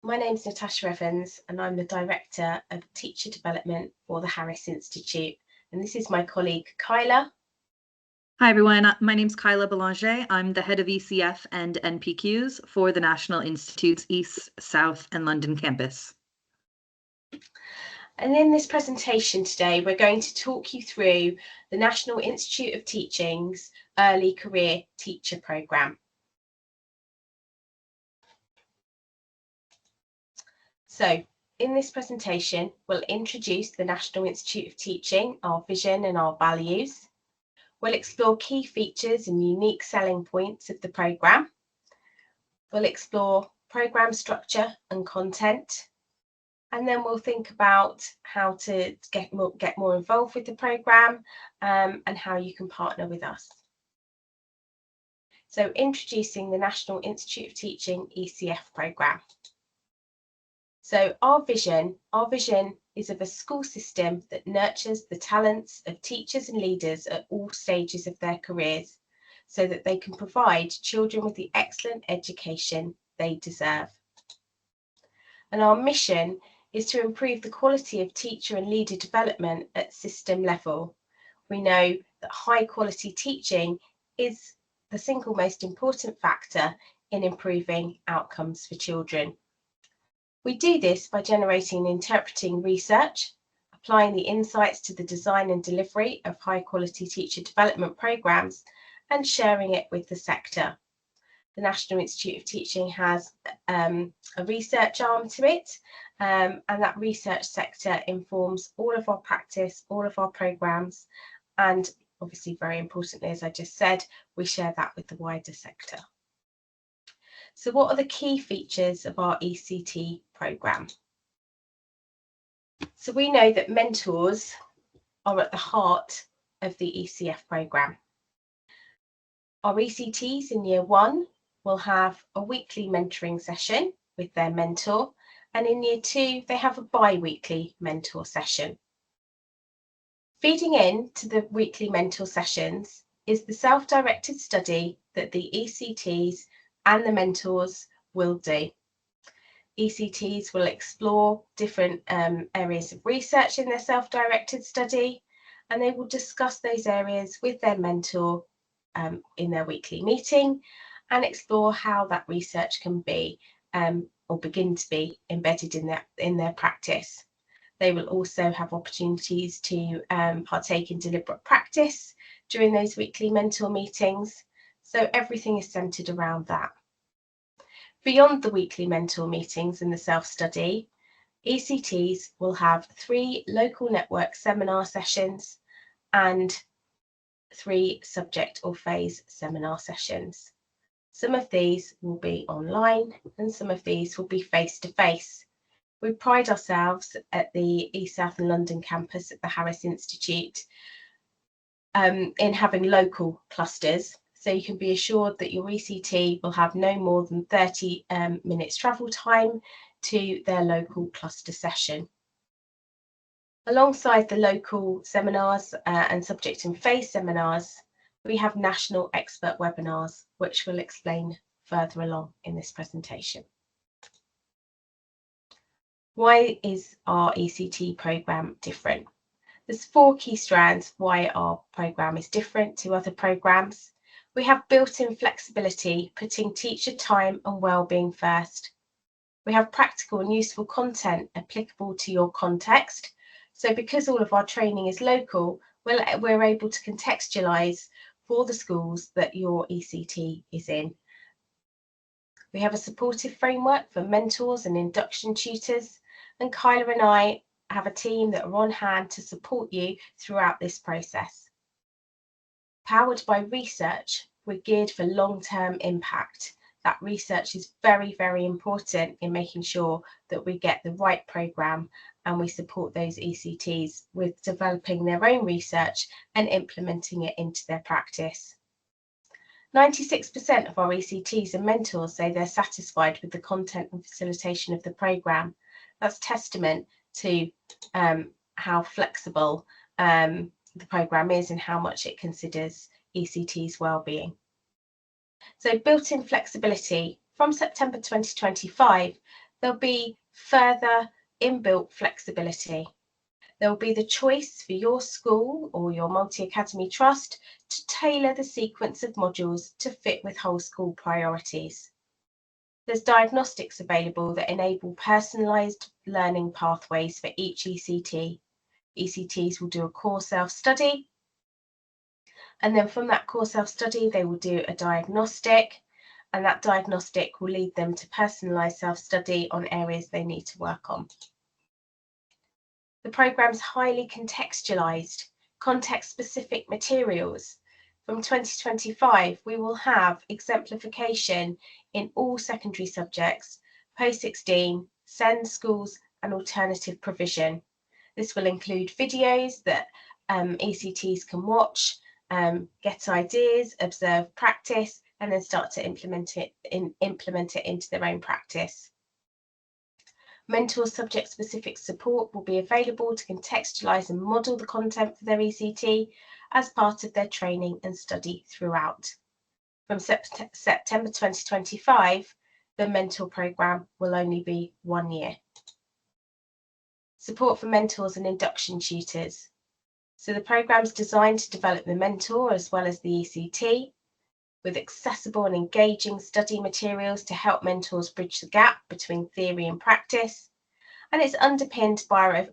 My name's Natasha Evans and I'm the Director of Teacher Development for the Harris Institute. And this is my colleague Kyla. Hi everyone, my name's Kyla Belanger. I'm the head of ECF and NPQs for the National Institute's East, South and London campus. And in this presentation today, we're going to talk you through the National Institute of Teaching's Early Career Teacher Programme. So in this presentation, we'll introduce the National Institute of Teaching, our vision and our values. We'll explore key features and unique selling points of the programme. We'll explore programme structure and content. And then we'll think about how to get more involved with the programme and how you can partner with us. So introducing the National Institute of Teaching ECF programme. So our vision is of a school system that nurtures the talents of teachers and leaders at all stages of their careers so that they can provide children with the excellent education they deserve. And our mission is to improve the quality of teacher and leader development at system level. We know that high quality teaching is the single most important factor in improving outcomes for children. We do this by generating and interpreting research, applying the insights to the design and delivery of high quality teacher development programmes and sharing it with the sector. The National Institute of Teaching has a research arm to it, and that research sector informs all of our practice, all of our programmes, and obviously very importantly, as I just said, we share that with the wider sector. So what are the key features of our ECT programme? So we know that mentors are at the heart of the ECF programme. Our ECTs in Year 1 will have a weekly mentoring session with their mentor, and in Year 2 they have a bi-weekly mentor session. Feeding in to the weekly mentor sessions is the self-directed study that the ECTs and the mentors will do. ECTs will explore different areas of research in their self-directed study, and they will discuss those areas with their mentor in their weekly meeting and explore how that research can be or begin to be embedded in their practice. They will also have opportunities to partake in deliberate practice during those weekly mentor meetings. So everything is centred around that. Beyond the weekly mentor meetings and the self-study, ECTs will have 3 local network seminar sessions and 3 subject or phase seminar sessions. Some of these will be online and some of these will be face-to-face. We pride ourselves at the East, South and London campus at the Harris Institute in having local clusters. So you can be assured that your ECT will have no more than 30 minutes travel time to their local cluster session. Alongside the local seminars and subject and phase seminars, we have national expert webinars, which we'll explain further along in this presentation. Why is our ECT programme different? There's 4 key strands why our programme is different to other programmes. We have built-in flexibility, putting teacher time and well-being first. We have practical and useful content applicable to your context. So because all of our training is local, we're able to contextualise for the schools that your ECT is in. We have a supportive framework for mentors and induction tutors, and Kyla and I have a team that are on hand to support you throughout this process. Powered by research, we're geared for long-term impact. That research is very, very important in making sure that we get the right programme and we support those ECTs with developing their own research and implementing it into their practice. 96% of our ECTs and mentors say they're satisfied with the content and facilitation of the programme. That's testament to how flexible the programme is and how much it considers ECT's well-being. So built-in flexibility. From September 2025, There'll be further inbuilt flexibility. There will be the choice for your school or your multi-academy trust to tailor the sequence of modules to fit with whole school priorities. There's diagnostics available that enable personalised learning pathways for each ECT. ECTs will do a core self-study, and then from that core self-study, they will do a diagnostic, and that diagnostic will lead them to personalised self-study on areas they need to work on. The programme's highly contextualised, context-specific materials. From 2025, we will have exemplification in all secondary subjects, post-16, SEND schools and alternative provision. This will include videos that ECTs can watch, get ideas, observe, practice, and then start to implement it into their own practice. Mentor subject-specific support will be available to contextualise and model the content for their ECT as part of their training and study throughout. From September 2025, the mentor programme will only be 1 year. Support for mentors and induction tutors. So the programme is designed to develop the mentor as well as the ECT, with accessible and engaging study materials to help mentors bridge the gap between theory and practice. And it's underpinned by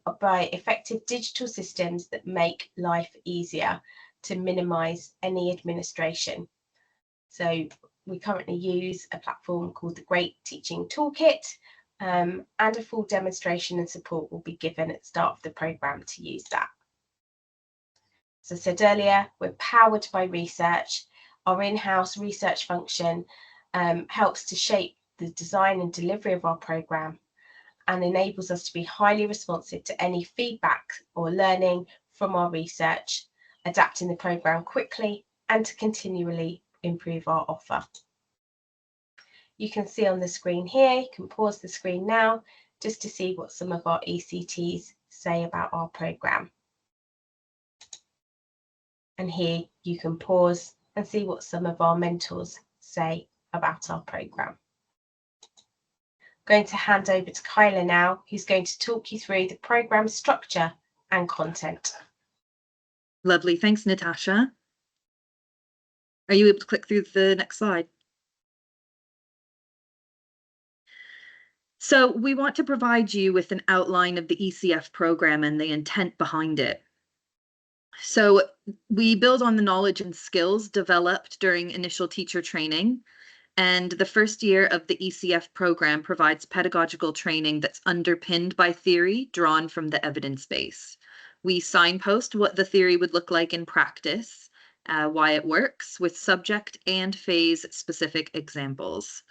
effective digital systems that make life easier to minimise any administration. So we currently use a platform called the Great Teaching Toolkit, and a full demonstration and support will be given at the start of the programme to use that. As I said earlier, we're powered by research. Our in-house research function helps to shape the design and delivery of our programme, and enables us to be highly responsive to any feedback or learning from our research, adapting the programme quickly and to continually improve our offer. You can see on the screen here, you can pause the screen now just to see what some of our ECTs say about our programme. And here you can pause and see what some of our mentors say about our programme. Going to hand over to Kyla now, who's going to talk you through the programme structure and content. Lovely. Thanks, Natasha. Are you able to click through the next slide? So we want to provide you with an outline of the ECF programme and the intent behind it. So we build on the knowledge and skills developed during initial teacher training. And the first year of the ECF program provides pedagogical training that's underpinned by theory drawn from the evidence base. We signpost what the theory would look like in practice, why it works, with subject and phase specific examples.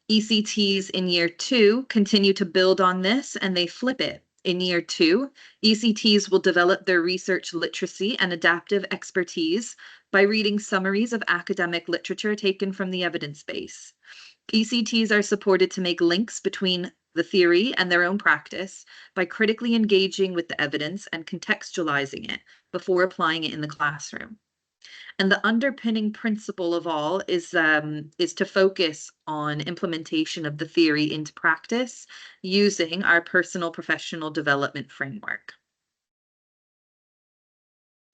ECTs in year 2 continue to build on this, and they flip it. In year 2, ECTs will develop their research literacy and adaptive expertise by reading summaries of academic literature taken from the evidence base. ECTs are supported to make links between the theory and their own practice by critically engaging with the evidence and contextualizing it before applying it in the classroom. And the underpinning principle of all is to focus on implementation of the theory into practice using our personal professional development framework.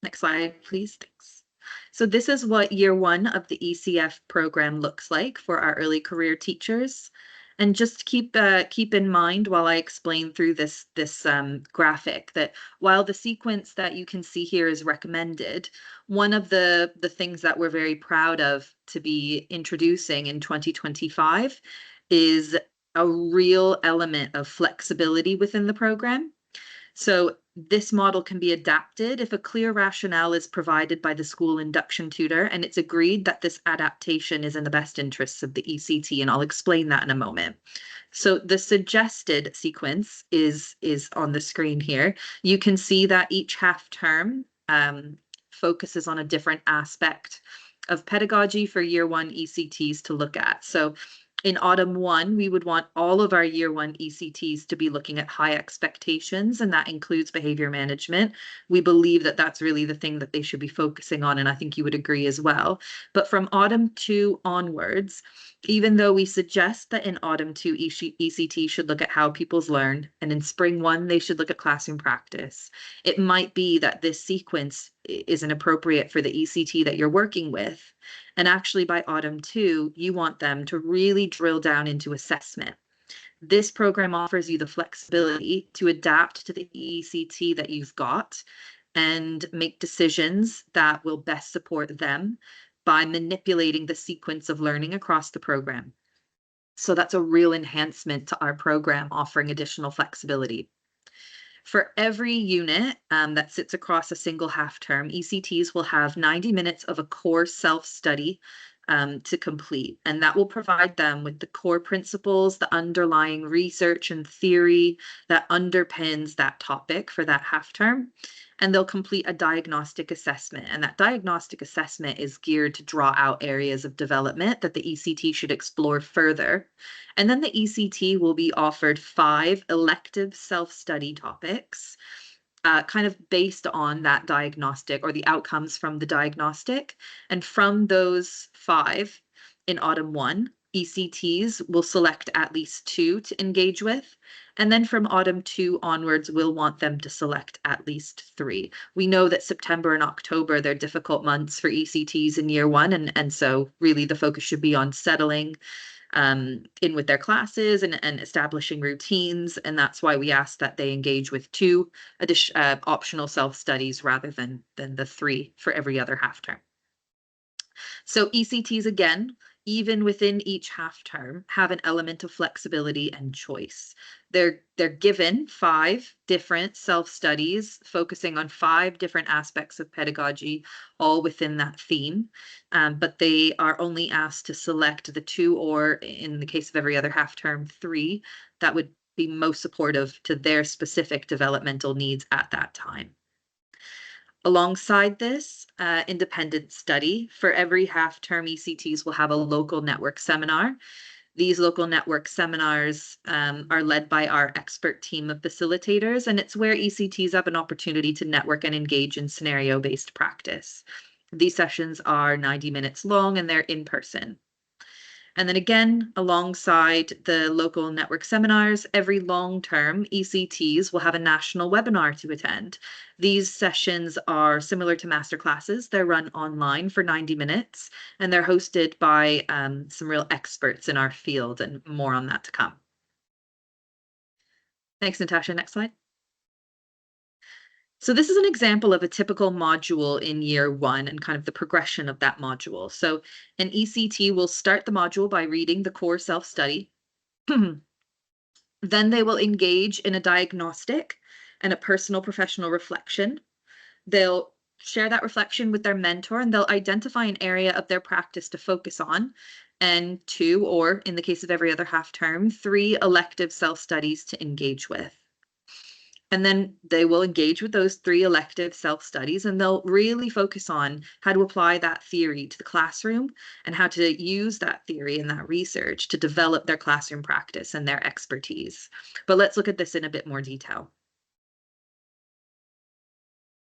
Next slide, please. Thanks. So this is what year 1 of the ECF program looks like for our early career teachers. And just keep in mind while I explain through this graphic that while the sequence that you can see here is recommended, one of the things that we're very proud of to be introducing in 2025 is a real element of flexibility within the program. So this model can be adapted if a clear rationale is provided by the school induction tutor and it's agreed that this adaptation is in the best interests of the ECT, and I'll explain that in a moment. So the suggested sequence is on the screen here. You can see that each half term focuses on a different aspect of pedagogy for year 1 ECTs to look at. So in autumn 1, we would want all of our year 1 ECTs to be looking at high expectations, and that includes behavior management. We believe that that's really the thing that they should be focusing on, and I think you would agree as well. But from autumn 2 onwards, Even though we suggest that in autumn 2, ECT should look at how pupils learn, and in spring 1, they should look at classroom practice, it might be that this sequence isn't appropriate for the ECT that you're working with. And actually by autumn 2, you want them to really drill down into assessment. This program offers you the flexibility to adapt to the ECT that you've got and make decisions that will best support them by manipulating the sequence of learning across the program. So that's a real enhancement to our program, offering additional flexibility. For every unit that sits across a single half term, ECTs will have 90 minutes of a core self-study to complete. And that will provide them with the core principles, the underlying research and theory that underpins that topic for that half term. And they'll complete a diagnostic assessment. And that diagnostic assessment is geared to draw out areas of development that the ECT should explore further. And then the ECT will be offered 5 elective self-study topics, kind of based on that diagnostic or the outcomes from the diagnostic. And from those 5 in autumn 1, ECTs will select at least 2 to engage with. And then from autumn 2 onwards, we'll want them to select at least 3. We know that September and October, they're difficult months for ECTs in year 1. And so really the focus should be on settling in with their classes and establishing routines. And that's why we ask that they engage with 2 optional self-studies rather than the 3 for every other half term. So ECTs, again, even within each half term, have an element of flexibility and choice. They're given 5 different self-studies focusing on 5 different aspects of pedagogy, all within that theme. But they are only asked to select the 2, or in the case of every other half term, 3, that would be most supportive to their specific developmental needs at that time. Alongside this independent study, for every half term, ECTs will have a local network seminar. These local network seminars are led by our expert team of facilitators, and it's where ECTs have an opportunity to network and engage in scenario-based practice. These sessions are 90 minutes long and they're in person. And then again, alongside the local network seminars, every long-term ECTs will have a national webinar to attend. These sessions are similar to masterclasses. They're run online for 90 minutes, and they're hosted by some real experts in our field, and more on that to come. Thanks, Natasha. Next slide. So this is an example of a typical module in year 1 and kind of the progression of that module. So an ECT will start the module by reading the core self-study. Then they will engage in a diagnostic and a personal professional reflection. They'll share that reflection with their mentor, and they'll identify an area of their practice to focus on, and 2, or in the case of every other half term, 3 elective self-studies to engage with. And then they will engage with those 3 elective self-studies, and they'll really focus on how to apply that theory to the classroom and how to use that theory and that research to develop their classroom practice and their expertise. But let's look at this in a bit more detail.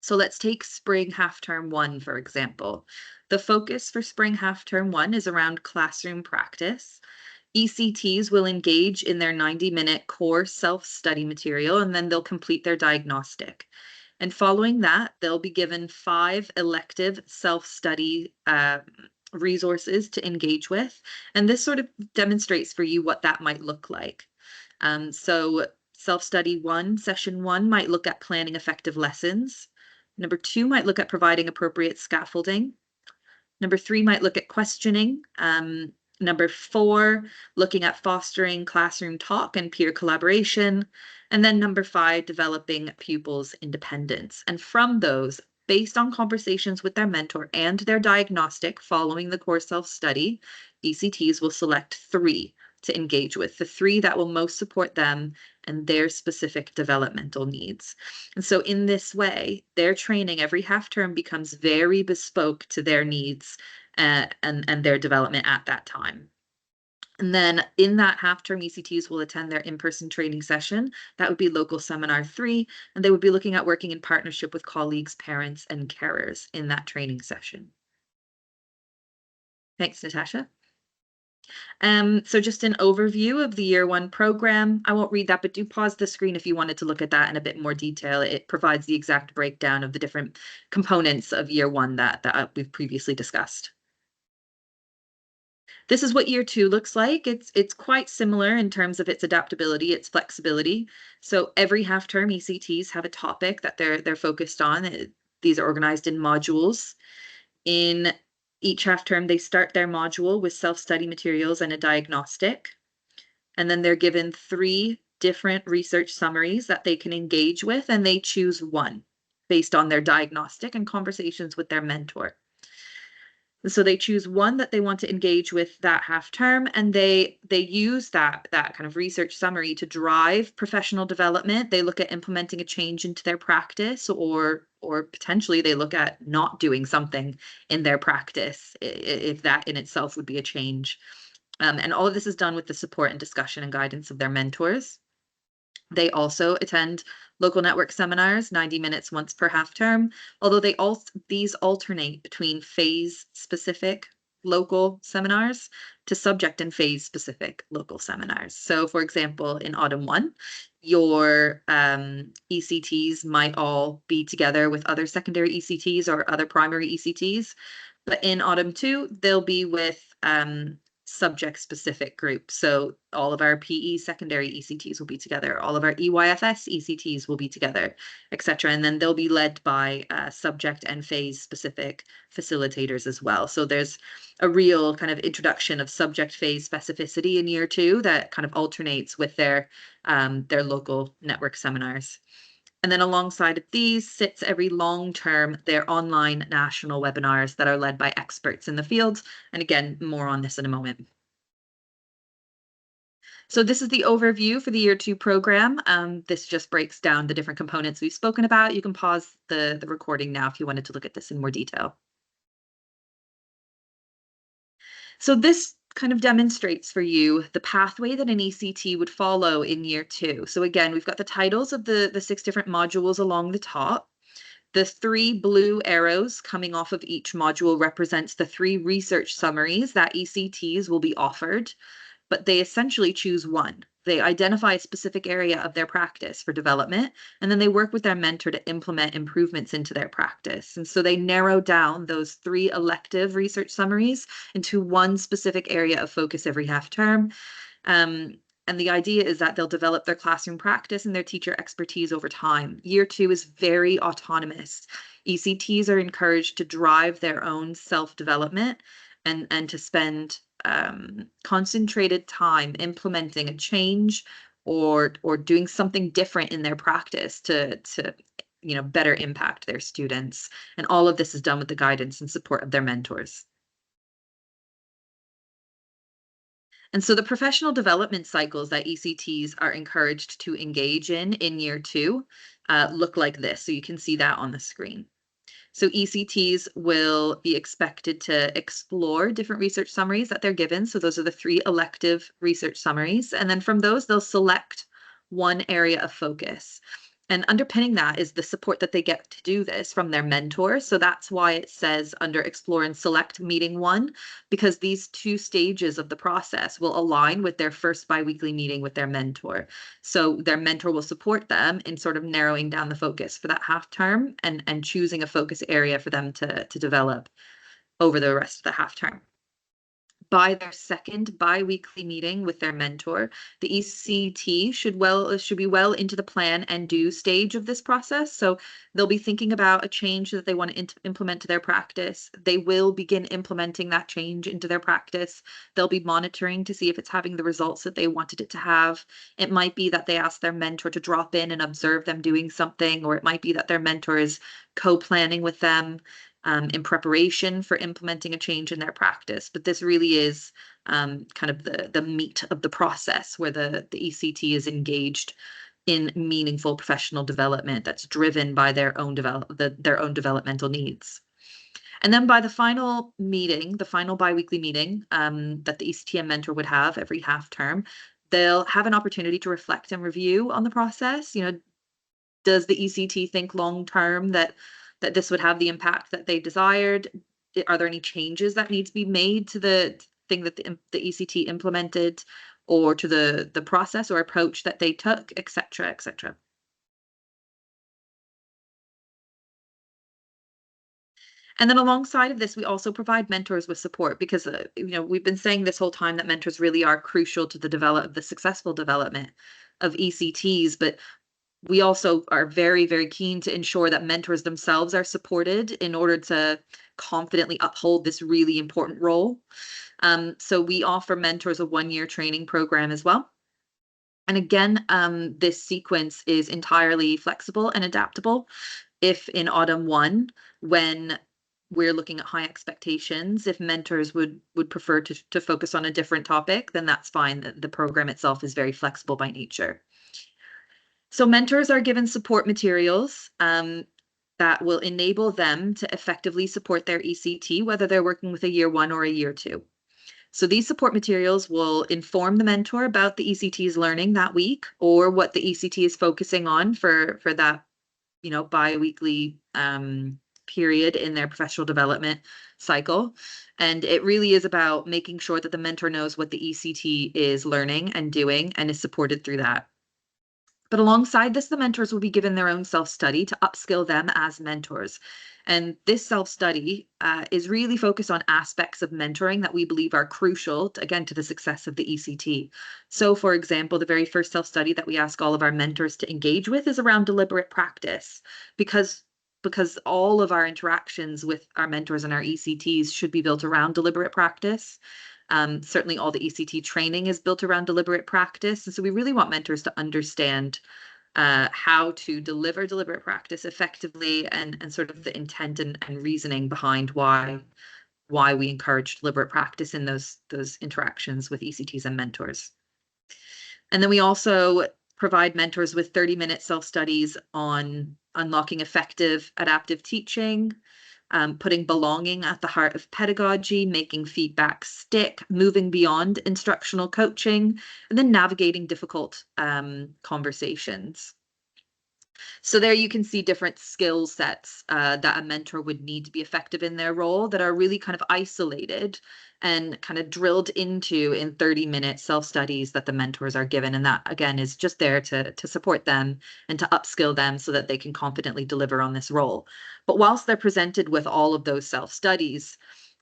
So let's take spring half term 1, for example. The focus for spring half term 1 is around classroom practice. ECTs will engage in their 90-minute core self-study material, and then they'll complete their diagnostic. And following that, they'll be given 5 elective self-study resources to engage with. And this sort of demonstrates for you what that might look like. So self-study 1, session 1 might look at planning effective lessons. Number 2 might look at providing appropriate scaffolding. Number 3 might look at questioning. Number 4, looking at fostering classroom talk and peer collaboration. And then number 5, developing pupils' independence. And from those, based on conversations with their mentor and their diagnostic following the core self-study, ECTs will select 3 to engage with, the 3 that will most support them and their specific developmental needs. And so in this way, their training every half term becomes very bespoke to their needs and their development at that time. And then in that half term, ECTs will attend their in-person training session. That would be local seminar 3, and they would be looking at working in partnership with colleagues, parents, and carers in that training session. Thanks, Natasha. So just an overview of the year one program. I won't read that, but do pause the screen if you wanted to look at that in a bit more detail. It provides the exact breakdown of the different components of year one that we've previously discussed. This is what year two looks like. It's quite similar in terms of its adaptability, its flexibility. So every half term ECTs have a topic that they're focused on. These are organized in modules. In each half term, they start their module with self-study materials and a diagnostic. And then they're given 3 different research summaries that they can engage with, and they choose one based on their diagnostic and conversations with their mentor. So they choose one that they want to engage with that half term, and they use that kind of research summary to drive professional development. They look at implementing a change into their practice, or potentially they look at not doing something in their practice, if that in itself would be a change. And all of this is done with the support and discussion and guidance of their mentors. They also attend local network seminars, 90 minutes once per half term, although these alternate between phase specific local seminars to subject and phase specific local seminars. So for example, in autumn 1, your ECTs might all be together with other secondary ECTs or other primary ECTs, but in autumn 2, they'll be with subject specific groups. So all of our PE secondary ECTs will be together, all of our EYFS ECTs will be together, etc. And then they'll be led by subject and phase specific facilitators as well. So there's a real kind of introduction of subject phase specificity in year 2 that kind of alternates with their local network seminars. And then alongside of these sits every long term, their online national webinars that are led by experts in the field. And again, more on this in a moment. So this is the overview for the year 2 program. This just breaks down the different components we've spoken about. You can pause the recording now if you wanted to look at this in more detail. So this kind of demonstrates for you the pathway that an ECT would follow in year 2. So again, we've got the titles of the 6 different modules along the top. The 3 blue arrows coming off of each module represents the 3 research summaries that ECTs will be offered, but they essentially choose one. They identify a specific area of their practice for development, and then they work with their mentor to implement improvements into their practice. And so they narrow down those 3 elective research summaries into one specific area of focus every half term. And the idea is that they'll develop their classroom practice and their teacher expertise over time. Year 2 is very autonomous. ECTs are encouraged to drive their own self-development and to spend concentrated time implementing a change or doing something different in their practice to better impact their students. And all of this is done with the guidance and support of their mentors. And so the professional development cycles that ECTs are encouraged to engage in year 2 look like this. So you can see that on the screen. So ECTs will be expected to explore different research summaries that they're given. So those are the 3 elective research summaries. And then from those, they'll select one area of focus. And underpinning that is the support that they get to do this from their mentor. So that's why it says under Explore and Select Meeting 1, because these 2 stages of the process will align with their first biweekly meeting with their mentor. So their mentor will support them in sort of narrowing down the focus for that half term and choosing a focus area for them to develop over the rest of the half term. By their second bi-weekly meeting with their mentor, the ECT should be well into the plan and do stage of this process. So they'll be thinking about a change that they want to implement to their practice. They will begin implementing that change into their practice. They'll be monitoring to see if it's having the results that they wanted it to have. It might be that they ask their mentor to drop in and observe them doing something, or it might be that their mentor is co-planning with them in preparation for implementing a change in their practice. But this really is kind of the meat of the process where the ECT is engaged in meaningful professional development that's driven by their own developmental needs. And then by the final meeting, the final biweekly meeting that the ECTM mentor would have every half term, they'll have an opportunity to reflect and review on the process. Does the ECT think long term that this would have the impact that they desired? Are there any changes that need to be made to thing that the ECT implemented, or to the process or approach that they took, etc., etc. And then alongside of this, we also provide mentors with support because, we've been saying this whole time that mentors really are crucial to the successful development of ECTs, but we also are very, very keen to ensure that mentors themselves are supported in order to confidently uphold this really important role. So we offer mentors a 1-year training program as well. And again, this sequence is entirely flexible and adaptable. If in autumn 1, when we're looking at high expectations, if mentors would prefer to focus on a different topic, then that's fine. The program itself is very flexible by nature. So mentors are given support materials that will enable them to effectively support their ECT, whether they're working with a year 1 or a year 2. So these support materials will inform the mentor about the ECT's learning that week, or what the ECT is focusing on for that, bi-weekly period in their professional development cycle. And it really is about making sure that the mentor knows what the ECT is learning and doing and is supported through that. But alongside this, the mentors will be given their own self-study to upskill them as mentors. And this self-study is really focused on aspects of mentoring that we believe are crucial, to the success of the ECT. So, for example, the very first self-study that we ask all of our mentors to engage with is around deliberate practice, because all of our interactions with our mentors and our ECTs should be built around deliberate practice. Certainly all the ECT training is built around deliberate practice. And so we really want mentors to understand how to deliver deliberate practice effectively, and sort of the intent and reasoning behind why we encourage deliberate practice in those interactions with ECTs and mentors. And then we also provide mentors with 30-minute self-studies on unlocking effective adaptive teaching, putting belonging at the heart of pedagogy, making feedback stick, moving beyond instructional coaching, and then navigating difficult conversations. So there you can see different skill sets that a mentor would need to be effective in their role, that are really kind of isolated and kind of drilled into in 30-minute self-studies that the mentors are given. And that, again, is just there to support them and to upskill them so that they can confidently deliver on this role. But whilst they're presented with all of those self-studies,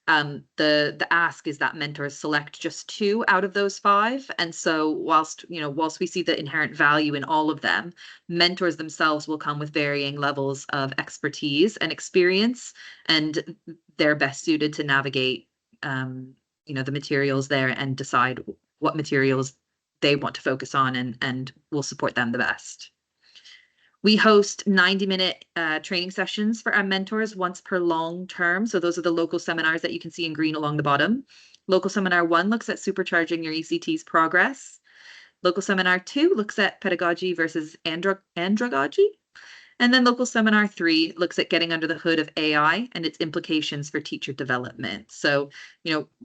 the ask is that mentors select just 2 out of those 5. And so whilst we see the inherent value in all of them, mentors themselves will come with varying levels of expertise and experience, and they're best suited to navigate the materials there and decide what materials they want to focus on and will support them the best. We host 90-minute training sessions for our mentors once per long term. So those are the local seminars that you can see in green along the bottom. Local Seminar 1 looks at supercharging your ECT's progress. Local Seminar 2 looks at pedagogy versus andragogy. And then Local Seminar 3 looks at getting under the hood of AI and its implications for teacher development. So,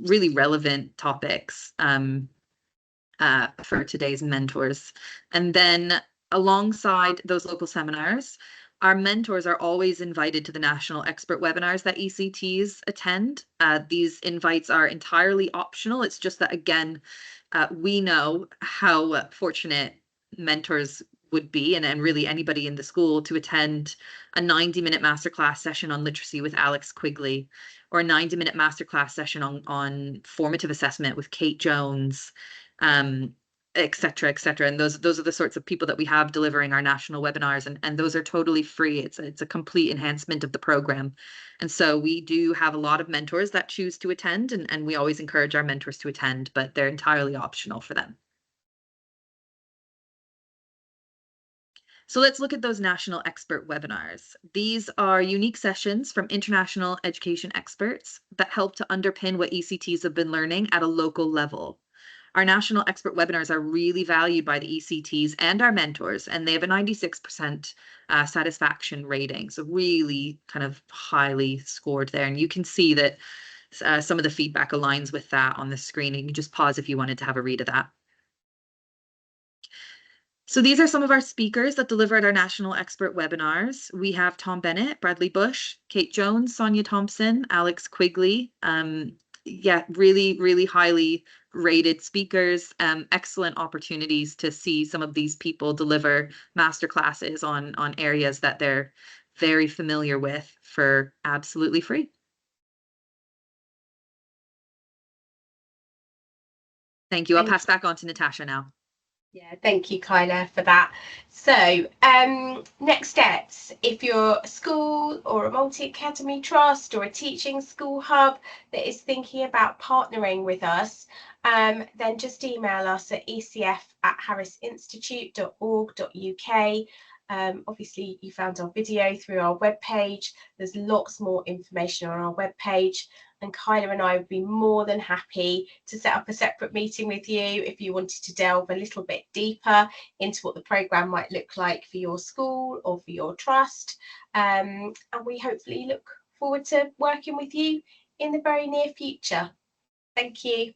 really relevant topics for today's mentors. And then alongside those local seminars, our mentors are always invited to the national expert webinars that ECTs attend. These invites are entirely optional. It's just that, again, we know how fortunate mentors would be, and really anybody in the school, to attend a 90-minute masterclass session on literacy with Alex Quigley, or a 90-minute masterclass session on formative assessment with Kate Jones, et cetera, et cetera. And those are the sorts of people that we have delivering our national webinars, and those are totally free. It's a complete enhancement of the program. And so we do have a lot of mentors that choose to attend, and we always encourage our mentors to attend, but they're entirely optional for them. So let's look at those national expert webinars. These are unique sessions from international education experts that help to underpin what ECTs have been learning at a local level. Our national expert webinars are really valued by the ECTs and our mentors, and they have a 96% satisfaction rating. So really kind of highly scored there. And you can see that some of the feedback aligns with that on the screen. You can just pause if you wanted to have a read of that. So these are some of our speakers that delivered our national expert webinars. We have Tom Bennett, Bradley Bush, Kate Jones, Sonia Thompson, Alex Quigley, yeah, really, really highly rated speakers, excellent opportunities to see some of these people deliver masterclasses on areas that they're very familiar with for absolutely free. Thank you. I'll pass back on to Natasha now. Yeah, thank you, Kyla, for that. So, next steps, if you're a school or a multi-academy trust or a teaching school hub that is thinking about partnering with us, then just email us at ecf@harrisinstitute.org.uk. Obviously, you found our video through our webpage. There's lots more information on our webpage. And Kyla and I would be more than happy to set up a separate meeting with you if you wanted to delve a little bit deeper into what the programme might look like for your school or for your trust. And we hopefully look forward to working with you in the very near future. Thank you.